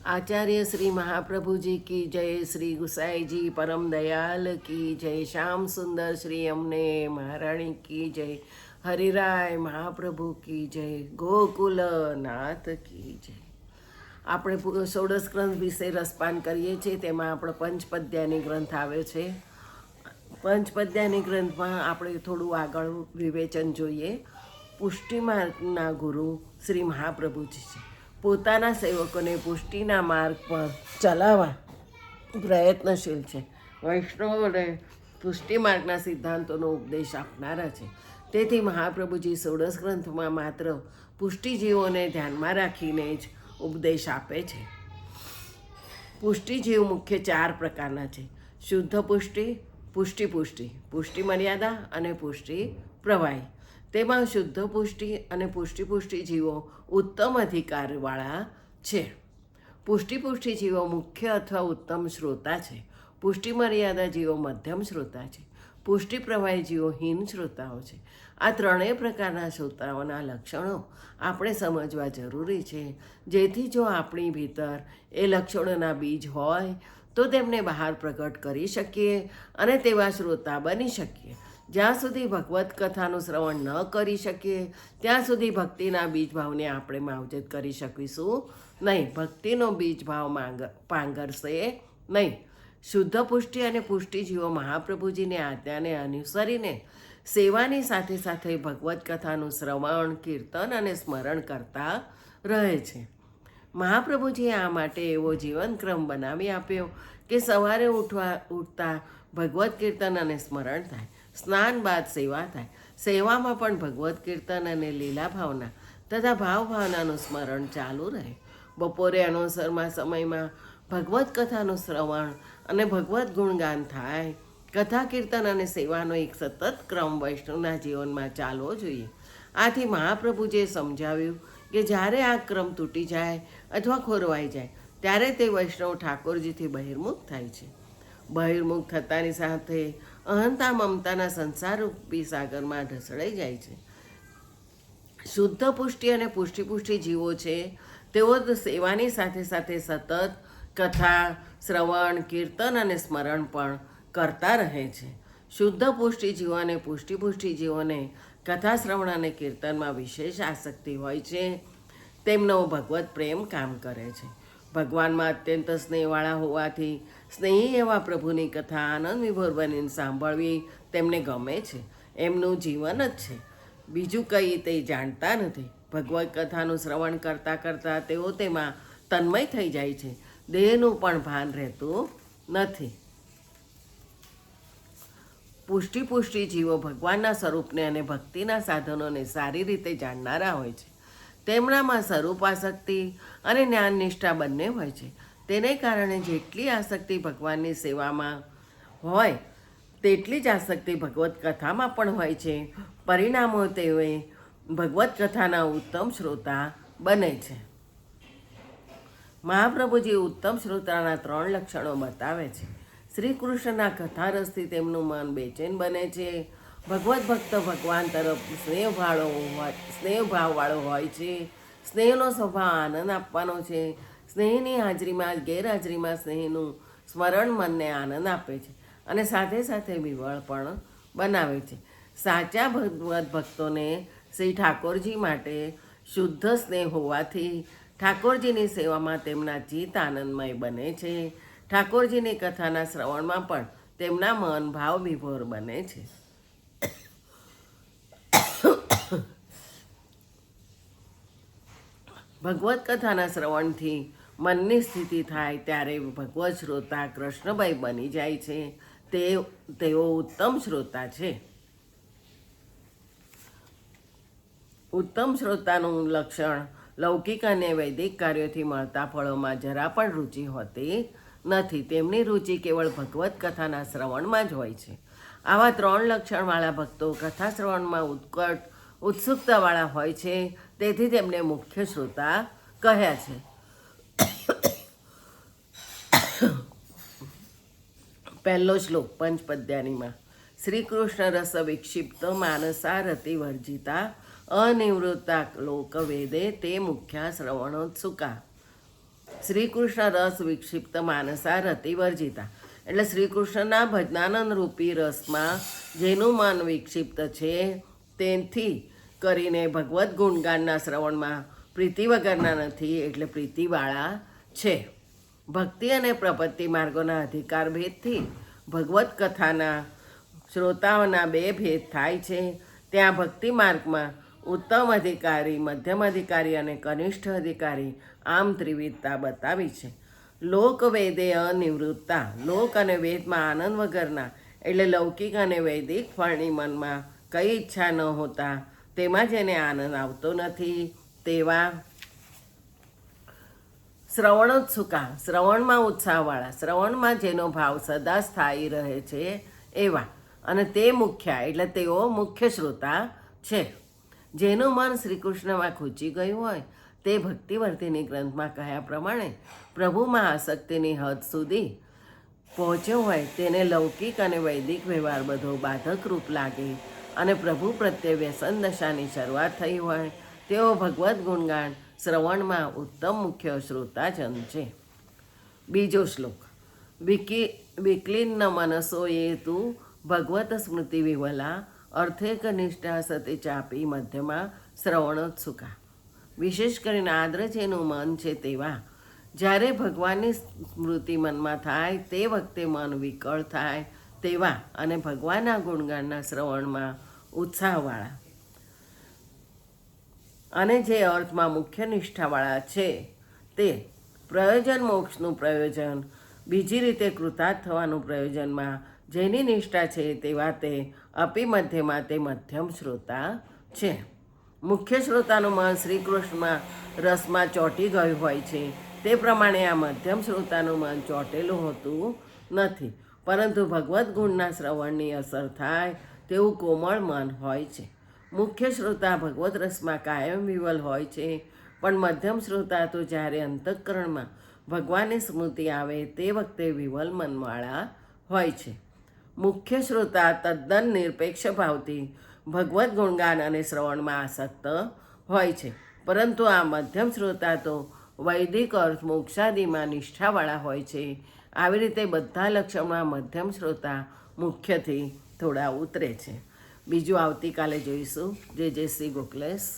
आचार्य श्री महाप्रभु जी की जय, श्री गुसाई जी परम दयाल की जय, श्याम सुंदर श्री अमने महाराणी की जय, हरिराय महाप्रभु की जय, गोकुल नाथ की जय। આપણે ષોડશ ગ્રંથ વિશે રસપાન કરીએ છીએ, તેમાં આપણો પંચપદ્યાની ગ્રંથ આવ્યો છે। પંચપદ્યાની ગ્રંથમાં આપણે થોડું આગળ વિવેચન જોઈએ। પુષ્ટિમાર્ગના ગુરુ શ્રી મહાપ્રભુજી છે। પોતાના સેવકોને પુષ્ટિના માર્ગ પર ચલાવવા પ્રયત્નશીલ છે। વૈષ્ણવોને પુષ્ટિ માર્ગના સિદ્ધાંતોનો ઉપદેશ આપનારા છે। તેથી મહાપ્રભુજી ષોડશ ગ્રંથમાં માત્ર પુષ્ટિજીવોને ધ્યાનમાં રાખીને જ ઉપદેશ આપે છે। પુષ્ટિજીવ મુખ્ય 4 પ્રકારના છે: શુદ્ધ પુષ્ટિ, પુષ્ટિ પુષ્ટિ, પુષ્ટિ મર્યાદા અને પુષ્ટિ પ્રવાહી। તેમાં શુદ્ધ પુષ્ટિ અને પુષ્ટિ જીવો ઉત્તમ અધિકારવાળા છે। પુષ્ટિ જીવો મુખ્ય અથવા ઉત્તમ શ્રોતા છે। પુષ્ટિ મર્યાદા જીવો મધ્યમ શ્રોતા છે। પુષ્ટિ પ્રવાહી જીવો હીન શ્રોતાઓ છે। આ ત્રણેય પ્રકારના શ્રોતાઓના લક્ષણો આપણે સમજવા જરૂરી છે, જેથી જો આપણી ભીતર એ લક્ષણોના બીજ હોય તો તેમને બહાર પ્રગટ કરી શકીએ અને તેવા શ્રોતા બની શકીએ। જ્યાં સુધી ભગવદ્ કથાનું શ્રવણ ન કરી શકીએ ત્યાં સુધી ભક્તિના બીજ ભાવને આપણે માવજત કરી શકીશું નહીં। ભક્તિનો બીજ ભાવ પાંગરશે નહીં। શુદ્ધ પુષ્ટિ અને પુષ્ટિ જીવો મહાપ્રભુજીની આજ્ઞાને અનુસરીને સેવાની સાથે સાથે ભગવદ્ કથાનું શ્રવણ, કીર્તન અને સ્મરણ કરતા રહે છે। મહાપ્રભુજીએ આ માટે એવો જીવનક્રમ બનાવી આપ્યો કે સવારે ઉઠતા ભગવદ્ કીર્તન અને સ્મરણ થાય, સ્નાન બાદ સેવા થાય, સેવામાં પણ ભગવદ્ કીર્તન અને લીલા ભાવના તથા ભાવનાનું સ્મરણ ચાલુ રહે। બપોરે અનુસરમાં સમયમાં ભગવદ્ કથાનું શ્રવણ અને ભગવદ્ ગુણગાન થાય। કથા, કીર્તન અને સેવાનો એક સતત ક્રમ વૈષ્ણવના જીવનમાં ચાલવો જોઈએ। આથી મહાપ્રભુજીએ સમજાવ્યું કે જ્યારે આ ક્રમ તૂટી જાય અથવા ખોરવાઈ જાય ત્યારે તે વૈષ્ણવ ઠાકોરજીથી બહિર્મુખ થાય છે। બહિર્મુખ થતાની સાથે અહંતા મમતાના સંસારરૂપી સાગરમાં ઢસડાઈ જાય છે। શુદ્ધ પુષ્ટિ અને પુષ્ટિ જીવો છે તેઓ સેવાની સાથે સાથે સતત કથા, શ્રવણ, કીર્તન અને સ્મરણ પણ કરતા રહે છે। શુદ્ધ પુષ્ટિ જીવો અને પુષ્ટિ જીવોને કથા, શ્રવણ અને કીર્તનમાં વિશેષ આસક્તિ હોય છે। તેમનો ભગવત પ્રેમ કામ કરે છે। ભગવાનમાં અત્યંત સ્નેહવાળા હોવાથી સ્નેહી એવા પ્રભુની કથા આનંદ વિભોર બનીને સાંભળવી તેમને ગમે છે। એમનું જીવન જ છે, બીજું કંઈ તે જાણતા નથી। ભગવત કથાનું શ્રવણ કરતાં કરતાં તેઓ તેમાં તન્મય થઈ જાય છે। દેહનું પણ ભાન રહેતું નથી। પુષ્ટિ જીવો ભગવાનના સ્વરૂપને અને ભક્તિના સાધનોને સારી રીતે જાણનારા હોય છે। તેમનામાં સ્વરૂપ આસક્તિ અને જ્ઞાન નિષ્ઠા બંને હોય છે। તેને કારણે જેટલી આસક્તિ ભગવાનની સેવામાં હોય તેટલી જ આસક્તિ ભગવત કથામાં પણ હોય છે। પરિણામો તેઓએ ભગવત કથાના ઉત્તમ શ્રોતા બને છે। મહાપ્રભુજી ઉત્તમ શ્રોતાના 3 લક્ષણો બતાવે છે। શ્રી કૃષ્ણના કથારસથી તેમનું મન બેચેન બને છે। ભગવત ભક્ત ભગવાન તરફ સ્નેહભાવવાળો હોય છે। સ્નેહનો સ્વભાવ આનંદ આપવાનો છે। સ્નેહની હાજરીમાં ગેરહાજરીમાં સ્નેહનું સ્મરણ મનને આનંદ આપે છે અને સાથે સાથે વિવળ પણ બનાવે છે। સાચા ભગવત ભક્તોને શ્રી ઠાકોરજી માટે શુદ્ધ સ્નેહ હોવાથી ઠાકોરજીની સેવામાં તેમના ચિત્ત આનંદમય બને છે। ઠાકોરજીની કથાના શ્રવણમાં પણ તેમના મન ભાવ વિભોર બને છે। ભગવત કથાના શ્રવણથી મનની સ્થિતિ થાય ત્યારે ભગવત શ્રોતા કૃષ્ણભાઈ બની જાય છે। તેઓ ઉત્તમ શ્રોતા છે। ઉત્તમ શ્રોતાનું લક્ષણ લૌકિક અને વૈદિક કાર્યોથી મળતા ફળોમાં જરા પણ રુચિ હોતી નથી। તેમની રુચિ કેવળ ભગવત કથાના શ્રવણમાં જ હોય છે। આવા 3 લક્ષણવાળા ભક્તો કથા શ્રવણમાં ઉત્સુકતાવાળા હોય છે, તેથી તેમને મુખ્ય શ્રોતા કહ્યા છે। પહેલો શ્લોક પંચપદ્યાનીમાં: શ્રી કૃષ્ણ રસ વિક્ષિપ્ત માનસા રતિ વર્જિતા અનિવૃત્તા લોક વેદે તે મુખ્યા શ્રવણોત્સુકા। શ્રી કૃષ્ણ રસ વિક્ષિપ્ત માનસા રતિ વર્જિતા. એટલે શ્રી કૃષ્ણના ભજનાનંદ રૂપી રસમાં જેનું મન વિક્ષિપ્ત છે તેથી કરીને ભગવદ્ ગુણગાનના શ્રવણમાં પ્રીતિ વગરના નથી, એટલે પ્રીતિવાળા છે. ભક્તિ અને પ્રપત્તિ માર્ગોના અધિકાર ભેદથી ભગવદ્ કથાના શ્રોતાઓના બે ભેદ થાય છે. ત્યાં ભક્તિ માર્ગમાં ઉત્તમ અધિકારી, મધ્યમ અધિકારી અને કનિષ્ઠ અધિકારી આમ ત્રિવિધતા બતાવી છે. લોક વેદે અનિવૃત્તા. લોક અને વેદમાં આનંદ વગરના, એટલે લૌકિક અને વૈદિક ફળની મનમાં કઈ ઈચ્છા ન હોતા, તેમાં જેને આનંદ આવતો નથી તેવા શ્રવણોત્સુકા, શ્રવણમાં ઉત્સાહવાળા, શ્રવણમાં જેનો ભાવ સદા સ્થાયી રહે છે એવા, અને તે મુખ્ય એટલે તેઓ મુખ્ય શ્રોતા છે. જેનું મન શ્રી કૃષ્ણમાં ખૂંચી ગયું હોય તે ભક્તિવર્ધિની ગ્રંથમાં કહ્યા પ્રમાણે પ્રભુમાં આસક્તિની હદ સુધી પહોંચ્યો હોય તેને લૌકિક અને વૈદિક વ્યવહાર બધો બાધકરૂપ લાગે અને પ્રભુ પ્રત્યે વ્યસન દશાની શરૂઆત થઈ હોય તેઓ ભગવદ્ ગુણગાન શ્રવણમાં ઉત્તમ મુખ્ય શ્રોતાજન છે. બીજો શ્લોક. વિક્લિન્ન મનસો એ તું ભગવત સ્મૃતિ વિવલા અર્થેક નિષ્ઠા સતી ચાપી મધ્યમાં શ્રવણોત્સુકા. વિશેષ કરીને આદ્ર જેનું મન છે તેવા જ્યારે ભગવાનની સ્મૃતિ મનમાં થાય તે વખતે મન વિકળ થાય તેવા અને ભગવાનના ગુણગાનના શ્રવણમાં ઉત્સાહવાળા અને જે અર્થમાં મુખ્ય નિષ્ઠાવાળા છે તે પ્રયોજન મોક્ષનું પ્રયોજન, બીજી રીતે કૃતાર્થ થવાનું પ્રયોજનમાં જેની નિષ્ઠા છે તેવા તે અપી મધ્યમાં તે મધ્યમ શ્રોતા છે. મુખ્ય શ્રોતાનું મન શ્રી કૃષ્ણમાં રસમાં ચોંટી ગયું હોય છે તે પ્રમાણે આ મધ્યમ શ્રોતાનું મન ચોંટેલું હોતું નથી, પરંતુ ભગવદ્ ગુણના શ્રવણની અસર થાય તેવું કોમળ મન હોય છે. મુખ્ય શ્રોતા ભગવદ્ રસમાં કાયમ વિવલ હોય છે, પણ મધ્યમ શ્રોતા તો જ્યારે અંતઃકરણમાં ભગવાનની સ્મૃતિ આવે તે વખતે વિવલ મનવાળા હોય છે. મુખ્ય શ્રોતા તદ્દન નિરપેક્ષ ભાવથી ભગવદ્ ગુણગાન અને શ્રવણમાં આસક્ત હોય છે, પરંતુ આ મધ્યમ શ્રોતા તો વૈદિક અર્થ મોક્ષાદિમાં નિષ્ઠાવાળા હોય છે. આવી રીતે બધા લક્ષણમાં મધ્યમ શ્રોતા મુખ્યથી થોડા ઉતરે છે. બીજું આવતીકાલે જોઈશું. જય શ્રી ગોખલેશ.